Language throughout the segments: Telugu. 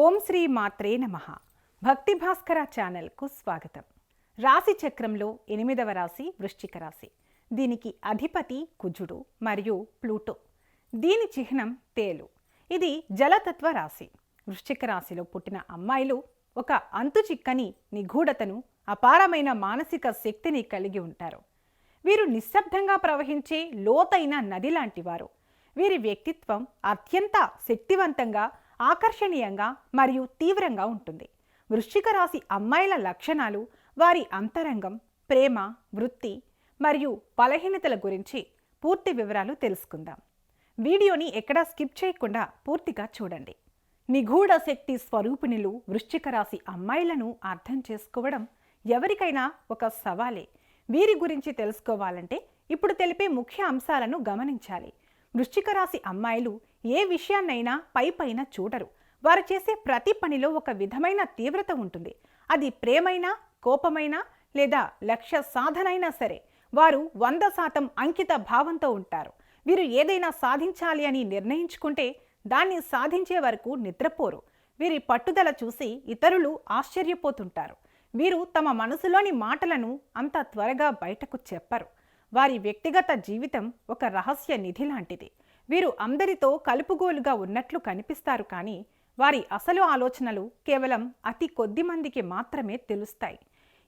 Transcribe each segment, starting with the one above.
ఓం శ్రీ మాత్రే నమః. భక్తి భాస్కర ఛానల్కు స్వాగతం. రాశి చక్రంలో 8వ రాశి వృశ్చిక రాశి. దీనికి అధిపతి కుజుడు మరియు ప్లూటో. దీని చిహ్నం తేలు. ఇది జలతత్వ రాశి. వృశ్చిక రాశిలో పుట్టిన అమ్మాయిలు ఒక అంతుచిక్కని నిగూఢతను, అపారమైన మానసిక శక్తిని కలిగి ఉంటారు. వీరు నిశ్శబ్దంగా ప్రవహించే లోతైన నది లాంటివారు. వీరి వ్యక్తిత్వం అత్యంత శక్తివంతంగా, ఆకర్షణీయంగా మరియు తీవ్రంగా ఉంటుంది. వృశ్చిక రాశి అమ్మాయిల లక్షణాలు, వారి అంతరంగం, ప్రేమ, వృత్తి మరియు బలహీనతల గురించి పూర్తి వివరాలు తెలుసుకుందాం. వీడియోని ఎక్కడా స్కిప్ చేయకుండా పూర్తిగా చూడండి. నిగూఢ శక్తి స్వరూపిణులు వృశ్చిక రాశి అమ్మాయిలను అర్థం చేసుకోవడం ఎవరికైనా ఒక సవాలే. వీరి గురించి తెలుసుకోవాలంటే ఇప్పుడు తెలిపే ముఖ్య అంశాలను గమనించాలి. వృశ్చిక రాశి అమ్మాయిలు ఏ విషయాన్నైనా పైపైన చూడరు. వారు చేసే ప్రతి పనిలో ఒక విధమైన తీవ్రత ఉంటుంది. అది ప్రేమైనా, కోపమైనా లేదా లక్ష్య సాధనైనా సరే వారు 100% అంకిత భావంతో ఉంటారు. వీరు ఏదైనా సాధించాలి అని నిర్ణయించుకుంటే దాన్ని సాధించే వరకు నిద్రపోరు. వీరి పట్టుదల చూసి ఇతరులు ఆశ్చర్యపోతుంటారు. వీరు తమ మనసులోని మాటలను అంత త్వరగా బయటకు చెప్పరు. వారి వ్యక్తిగత జీవితం ఒక రహస్య నిధి లాంటిది. వీరు అందరితో కలుపుగోలుగా ఉన్నట్లు కనిపిస్తారు, కానీ వారి అసలు ఆలోచనలు కేవలం అతి కొద్ది మందికి మాత్రమే తెలుస్తాయి.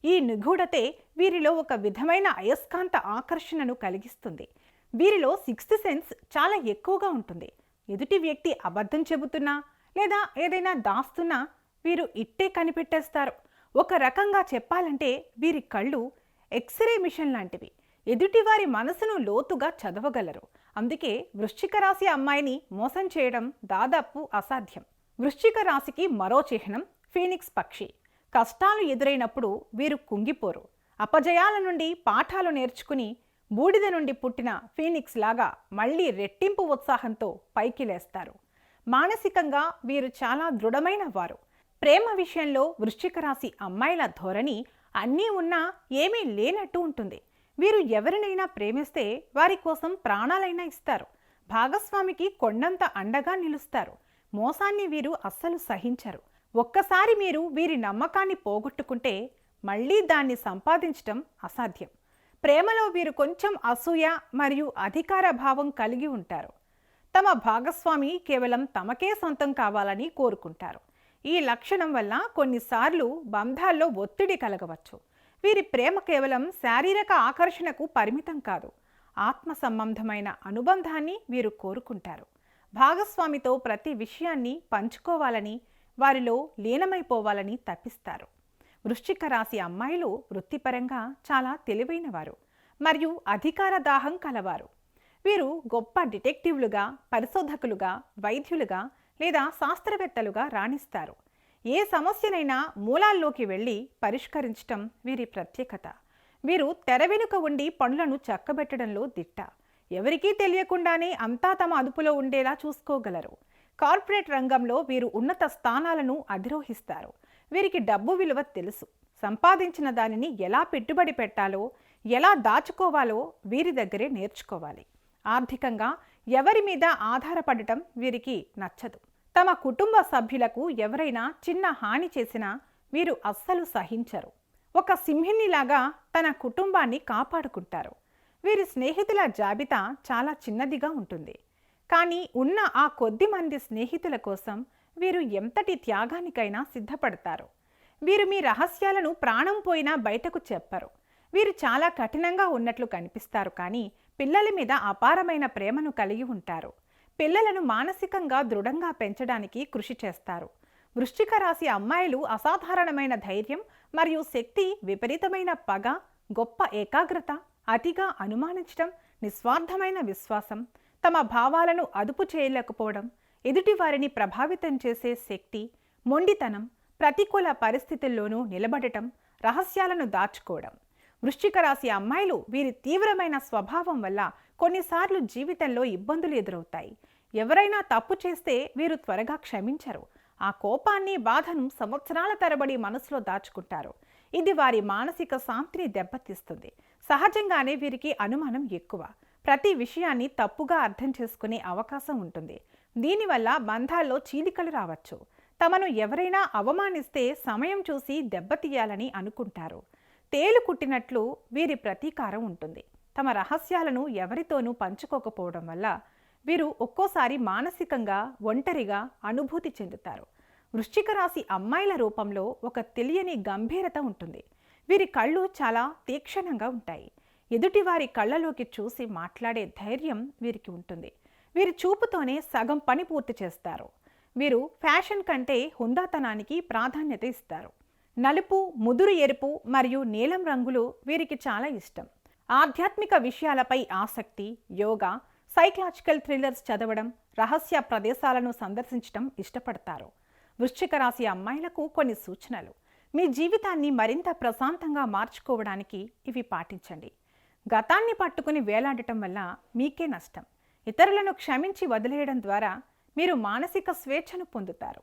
ఈ నిగూఢతే వీరిలో ఒక విధమైన అయస్కాంత ఆకర్షణను కలిగిస్తుంది. వీరిలో సిక్స్త్ సెన్స్ చాలా ఎక్కువగా ఉంటుంది. ఎదుటి వ్యక్తి అబద్ధం చెబుతున్నా లేదా ఏదైనా దాస్తున్నా వీరు ఇట్టే కనిపెట్టేస్తారు. ఒక రకంగా చెప్పాలంటే వీరి కళ్ళు ఎక్స్రే మిషన్ లాంటివి. ఎదుటివారి మనసును లోతుగా చదవగలరు. అందుకే వృశ్చిక రాశి అమ్మాయిని మోసం చేయడం దాదాపు అసాధ్యం. వృశ్చిక రాశికి మరో చిహ్నం ఫీనిక్స్ పక్షి. కష్టాలు ఎదురైనప్పుడు వీరు కుంగిపోరు. అపజయాల నుండి పాఠాలు నేర్చుకుని బూడిద నుండి పుట్టిన ఫీనిక్స్ లాగా మళ్ళీ రెట్టింపు ఉత్సాహంతో పైకి లేస్తారు. మానసికంగా వీరు చాలా దృఢమైన వారు. ప్రేమ విషయంలో వృశ్చిక రాశి అమ్మాయిల ధోరణి అన్నీ ఉన్నా ఏమీ లేనట్టు ఉంటుంది. వీరు ఎవరినైనా ప్రేమిస్తే వారి కోసం ప్రాణాలైనా ఇస్తారు. భాగస్వామికి కొండంత అండగా నిలుస్తారు. మోసాన్ని వీరు అస్సలు సహించరు. ఒక్కసారి మీరు వీరి నమ్మకాన్ని పోగొట్టుకుంటే మళ్ళీ దాన్ని సంపాదించడం అసాధ్యం. ప్రేమలో వీరు కొంచెం అసూయ మరియు అధికార భావం కలిగి ఉంటారు. తమ భాగస్వామి కేవలం తమకే సొంతం కావాలని కోరుకుంటారు. ఈ లక్షణం వల్ల కొన్నిసార్లు బంధాల్లో ఒత్తిడి కలగవచ్చు. వీరి ప్రేమ కేవలం శారీరక ఆకర్షణకు పరిమితం కాదు. ఆత్మ సంబంధమైన అనుబంధాన్ని వీరు కోరుకుంటారు. భాగస్వామితో ప్రతి విషయాన్ని పంచుకోవాలని, వారిలో లీనమైపోవాలని తప్పిస్తారు. వృశ్చిక రాశి అమ్మాయిలు వృత్తిపరంగా చాలా తెలివైనవారు మరియు అధికార దాహం కలవారు. వీరు గొప్ప డిటెక్టివ్లుగా, పరిశోధకులుగా, వైద్యులుగా లేదా శాస్త్రవేత్తలుగా రాణిస్తారు. ఏ సమస్యనైనా మూలాల్లోకి వెళ్ళి పరిష్కరించటం వీరి ప్రత్యేకత. వీరు తెర వెనుక ఉండి పనులను చక్కబెట్టడంలో దిట్ట. ఎవరికీ తెలియకుండానే అంతా తమ అదుపులో ఉండేలా చూసుకోగలరు. కార్పొరేట్ రంగంలో వీరు ఉన్నత స్థానాలను అధిరోహిస్తారు. వీరికి డబ్బు విలువ తెలుసు. సంపాదించిన దానిని ఎలా పెట్టుబడి పెట్టాలో, ఎలా దాచుకోవాలో వీరి దగ్గరే నేర్చుకోవాలి. ఆర్థికంగా ఎవరి మీద ఆధారపడటం వీరికి నచ్చదు. తమ కుటుంబ సభ్యులకు ఎవరైనా చిన్న హాని చేసినా వీరు అస్సలు సహించరు. ఒక సింహిణిలాగా తన కుటుంబాన్ని కాపాడుకుంటారు. వీరి స్నేహితుల జాబితా చాలా చిన్నదిగా ఉంటుంది. కానీ ఉన్న ఆ కొద్ది మంది స్నేహితుల కోసం వీరు ఎంతటి త్యాగానికైనా సిద్ధపడతారు. వీరు మీ రహస్యాలను ప్రాణం పోయినా బయటకు చెప్పరు. వీరు చాలా కఠినంగా ఉన్నట్లు కనిపిస్తారు, కానీ పిల్లల మీద అపారమైన ప్రేమను కలిగి ఉంటారు. పిల్లలను మానసికంగా దృఢంగా పెంచడానికి కృషి చేస్తారు. వృశ్చిక రాశి అమ్మాయిలు అసాధారణమైన ధైర్యం మరియు శక్తి, విపరీతమైన పగ, గొప్ప ఏకాగ్రత, అతిగా అనుమానించడం, నిస్వార్థమైన విశ్వాసం, తమ భావాలను అదుపు చేయలేకపోవడం, ఎదుటివారిని ప్రభావితం చేసే శక్తి, మొండితనం, ప్రతికూల పరిస్థితుల్లోనూ నిలబడటం, రహస్యాలను దాచుకోవడం. వృశ్చిక రాశి అమ్మాయిలు వీరి తీవ్రమైన స్వభావం వల్ల కొన్నిసార్లు జీవితంలో ఇబ్బందులు ఎదురవుతాయి. ఎవరైనా తప్పు చేస్తే వీరు త్వరగా క్షమించరు. ఆ కోపాన్ని, బాధను సంవత్సరాల తరబడి మనసులో దాచుకుంటారు. ఇది వారి మానసిక శాంతిని దెబ్బతీస్తుంది. సహజంగానే వీరికి అనుమానం ఎక్కువ. ప్రతి విషయాన్ని తప్పుగా అర్థం చేసుకునే అవకాశం ఉంటుంది. దీనివల్ల బంధాల్లో చీలికలు రావచ్చు. తమను ఎవరైనా అవమానిస్తే సమయం చూసి దెబ్బతీయాలని అనుకుంటారు. తేలు కుట్టినట్లు వీరి ప్రతీకారం ఉంటుంది. తమ రహస్యాలను ఎవరితోనూ పంచుకోకపోవడం వల్ల వీరు ఒక్కోసారి మానసికంగా ఒంటరిగా అనుభూతి చెందుతారు. వృశ్చిక రాశి అమ్మాయిల రూపంలో ఒక తెలియని గంభీరత ఉంటుంది. వీరి కళ్ళు చాలా తీక్షణంగా ఉంటాయి. ఎదుటివారి కళ్ళలోకి చూసి మాట్లాడే ధైర్యం వీరికి ఉంటుంది. వీరి చూపుతోనే సగం పని పూర్తి చేస్తారు. వీరు ఫ్యాషన్ కంటే హుందాతనానికి ప్రాధాన్యత ఇస్తారు. నలుపు, ముదురు ఎరుపు మరియు నీలం రంగులు వీరికి చాలా ఇష్టం. ఆధ్యాత్మిక విషయాలపై ఆసక్తి, యోగా, సైకలాజికల్ థ్రిల్లర్స్ చదవడం, రహస్య ప్రదేశాలను సందర్శించడం ఇష్టపడతారు. వృశ్చిక రాశి అమ్మాయిలకు కొన్ని సూచనలు. మీ జీవితాన్ని మరింత ప్రశాంతంగా మార్చుకోవడానికి ఇవి పాటించండి. గతాన్ని పట్టుకుని వేలాడటం వల్ల మీకే నష్టం. ఇతరులను క్షమించి వదిలేయడం ద్వారా మీరు మానసిక స్వేచ్ఛను పొందుతారు.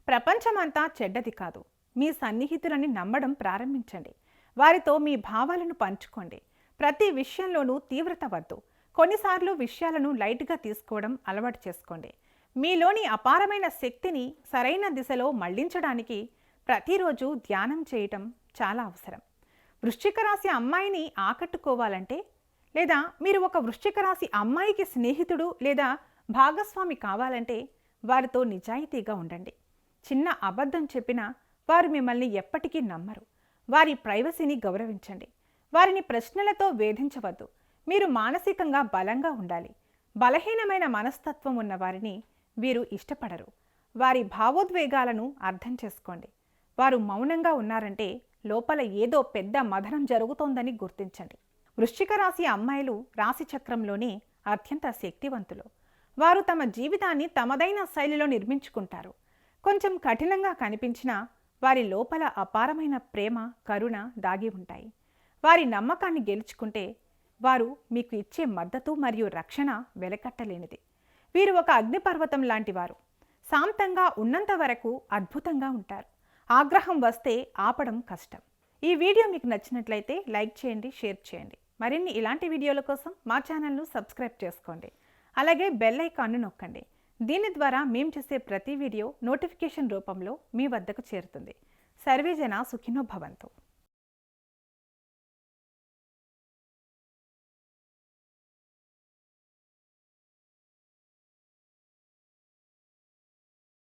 ప్రపంచమంతా చెడ్డది కాదు. మీ సన్నిహితులని నమ్మడం ప్రారంభించండి. వారితో మీ భావాలను పంచుకోండి. ప్రతి విషయంలోనూ తీవ్రత వద్దు. కొన్నిసార్లు విషయాలను లైట్గా తీసుకోవడం అలవాటు చేసుకోండి. మీలోని అపారమైన శక్తిని సరైన దిశలో మళ్లించడానికి ప్రతిరోజు ధ్యానం చేయటం చాలా అవసరం. వృశ్చిక రాశి అమ్మాయిని ఆకట్టుకోవాలంటే, లేదా మీరు ఒక వృశ్చిక రాశి అమ్మాయికి స్నేహితుడు లేదా భాగస్వామి కావాలంటే వారితో నిజాయితీగా ఉండండి. చిన్న అబద్ధం చెప్పినా వారు మిమ్మల్ని ఎప్పటికీ నమ్మరు. వారి ప్రైవసీని గౌరవించండి. వారిని ప్రశ్నలతో వేధించవద్దు. మీరు మానసికంగా బలంగా ఉండాలి. బలహీనమైన మనస్తత్వం ఉన్న వారిని వీరు ఇష్టపడరు. వారి భావోద్వేగాలను అర్థం చేసుకోండి. వారు మౌనంగా ఉన్నారంటే లోపల ఏదో పెద్ద మథనం జరుగుతోందని గుర్తించండి. వృశ్చిక రాశి అమ్మాయిలు రాశి చక్రంలోనే అత్యంత శక్తివంతులు. వారు తమ జీవితాన్ని తమదైన శైలిలో నిర్మించుకుంటారు. కొంచెం కఠినంగా కనిపించినా వారి లోపల అపారమైన ప్రేమ, కరుణ దాగి ఉంటాయి. వారి నమ్మకాన్ని గెలుచుకుంటే వారు మీకు ఇచ్చే మద్దతు మరియు రక్షణ వెలకట్టలేనిది. వీరు ఒక అగ్నిపర్వతం లాంటి వారు. శాంతంగా ఉన్నంత వరకు అద్భుతంగా ఉంటారు. ఆగ్రహం వస్తే ఆపడం కష్టం. ఈ వీడియో మీకు నచ్చినట్లయితే లైక్ చేయండి, షేర్ చేయండి. మరిన్ని ఇలాంటి వీడియోల కోసం మా ఛానల్ను సబ్స్క్రైబ్ చేసుకోండి. అలాగే బెల్ ఐకాన్ను నొక్కండి. దీని ద్వారా మేము చేసే ప్రతి వీడియో నోటిఫికేషన్ రూపంలో మీ వద్దకు చేరుతుంది. సర్వేజన సుఖినో భవంతు.